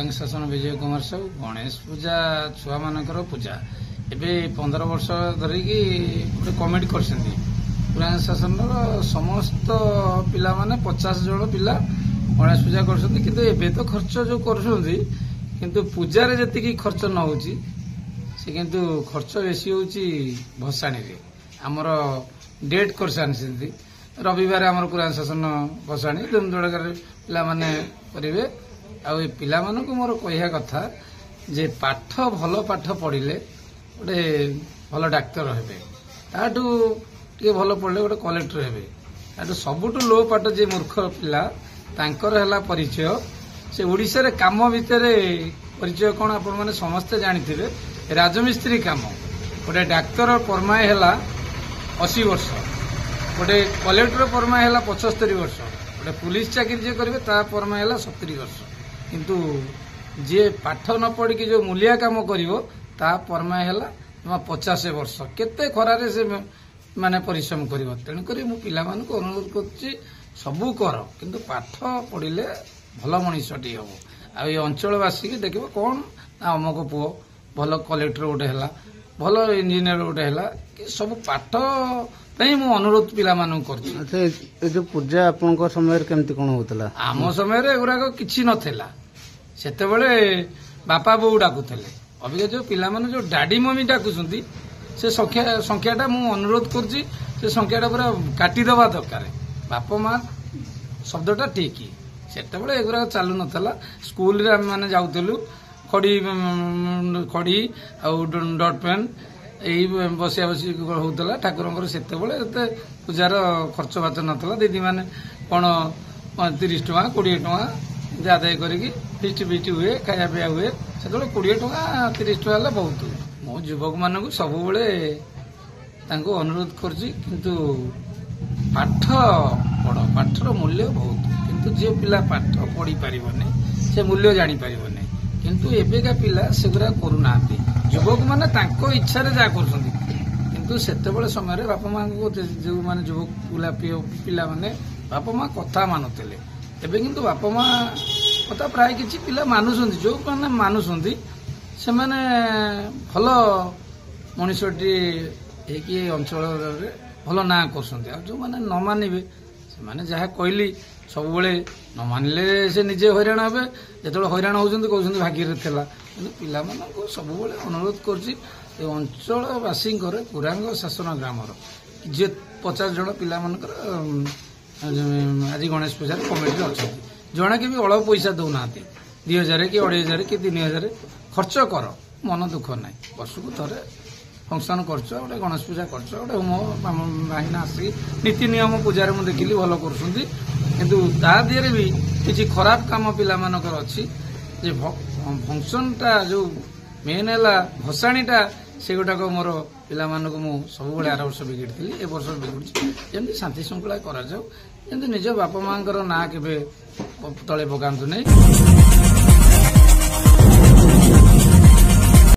कुरांग शासन विजय कुमार साहू गणेश पूजा छुआ मानकर पूजा एबे 15 वर्ष धरिकी गोटे कमिटी कर कुरांग शासन समस्त पिला माने 50 जन पिला गणेश पूजा कर तो खर्च जो कर पूजार जी खर्च न हो किंतु खर्च बेसी होची भसाणी रे आमर डेट कर सारी रविवार आमर कुरांग शासन भसाणी धूमधड़क पिला माने करिवे आ पिला मानक मोर कहया कथा जे पाठ भल पाठ पढ़िले गोटे भल डाक्तर हेबे ताठू टे भल पढ़ले गोटे कलेक्टर हेबे ताठू सबुठू लो पाठ जे मूर्ख पिला तांकर हैला परिचय से ओडिशा रे काम भितर परिचय कौन आपण माने समस्ते जानिथिबे राजमिस्त्री काम गोटे डाक्तर परमाय हैला 80 वर्ष गोटे कलेक्टर परमाय हैला 75 वर्ष गोटे पुलिस चाकरी जे करिवे ता परमाय हैला 70 वर्ष किंतु जे पाठ न पढ़ी जो मूलिया काम करिवो ता परमाय हैला 50 वर्ष केते खरारे से माने परिश्रम करिवो तेणु करी मु पिला मानक अनुरोध करछि सबू कर किंतु पाठ पढ़िले भल मनीषटी हम आ अंचलवासी के देखिबो कोन अमक पुओ भल कलेक्टर गोटे है भल इंजीनियर गोटे है सब पाठ मु अनुरोध पिला कर जो पूजा आपन समय केमती कौन होता आम समय एगुराक किसी नथिला सेतेबेले बापा बो डाकुले अबिका जो पिला माने जो डाडी मम्मी डाकुछंती से संख्याटा मु अनुरोध करछि से संख्याटा पूरा काटिदबा दरकार बापा माँ शब्दटा ठीक सेतेबेले एगुराक चालू नथिला स्कूल रे आम माने जाउतलु खड़ी खड़ी डट पेन यही बसिया बसी होता ठाकुर से पूजार खर्च बाच नाला दीदी मैंने कौन 30 टଙ୍କା 20 ଟଙ୍କା आदाय करी फिस्ट फिस्ट हुए खाया पिया हुए से 20 ଟଙ୍କା 30 ଟଙ୍କା है बहुत मो युवक मान सब अनुरोध करछि किंतु पाठ पढ़ पाठर मूल्य बहुत किंतु जे पिला पाठ पढ़ी पारिबने से मूल्य जानी पारिबने किंतु एबेका पिला सेगुरा करूना युवक माने तांको इच्छा रे जा करछंती किंतु सेतेबेले समय बापा माँ को जो माने युवक पिला माने बापा माँ कथा मानुतले एबे किंतु बापा माँ कथा प्राय किछि पिला मानुछंती जो माने मानुछंती से माने भल मनुष्यटी एकी अंचल रे भल ना करछंती आ जो माने न मानिबे से माने जहा कहली सब न मानिले से निजे हैरान हे जो हैरान होती कहते भाग्य थिला पिला सब अनुरोध करछि अंचलवासी कुरांग शासन ग्रामर जे 50 जन पिला आज गणेश पूजा कमिटी अच्छा जड़े कि भी अल्प पैसा दौना 2000 कि 2500 कि 3000 खर्च कर मन दुख ना वर्ष को थे फंक्शन कर गणेश पूजा कर होम बाहिना आसिक नीति नियम पूजा मुझे देखिली भल कर किंतु ता दिहरे भी किसी खराब काम पिला मानकर अच्छी जे फंक्शन टा जो मेन है भसाणीटा से गुटाक मोर पिला मानक मु सब आर वर्ष बिगिड़ी ए वर्ष बिगुड़ी जमी शांति श्रृंखला करा जाऊ निज बापा माँ ना के तले पकातु नहीं।